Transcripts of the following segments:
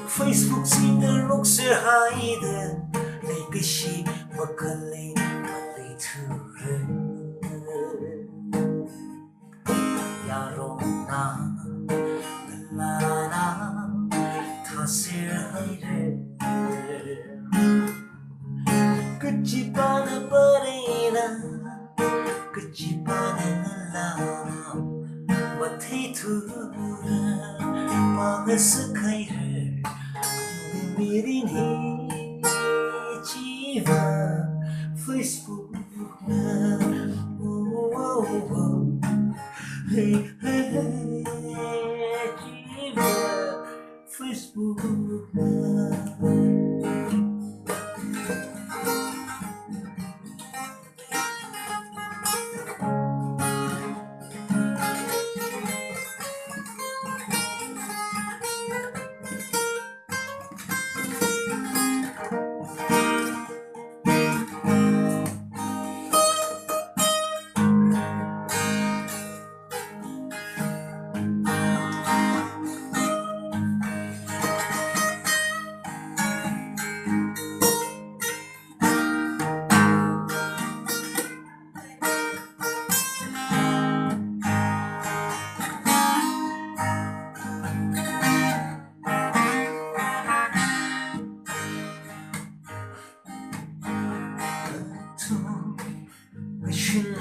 Facebook singer lúc xưa hai đứa lấy cái gì mà cần lấy mà lấy thứ ya rong na la la tha sir hai re kecipana perena kecipana la mà thấy thứ Pāngasak haira Mirin jiwa Facebook na hey hey jiwa Facebook na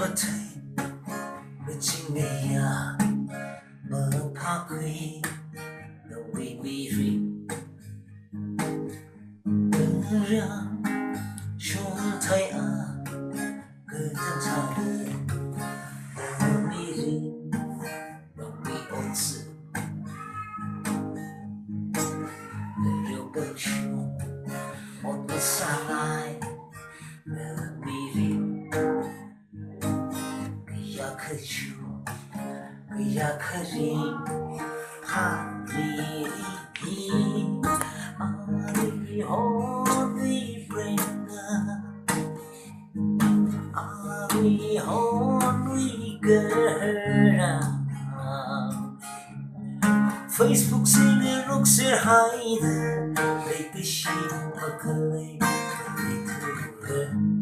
mà thấy mà chính này à mà phá quy đâu bị rì đứng ra chúng thấy à cứ thân thà đời đâu bị rì đâu bị ổn sự đời rêu bơ chung một bữa xa lại đâu bị rì Kaju, kaya kari, hari ari honi brenga, ari honi gera. Facebook singer lúc xưa hai đứa lấy cái gì mà cần lấy thứ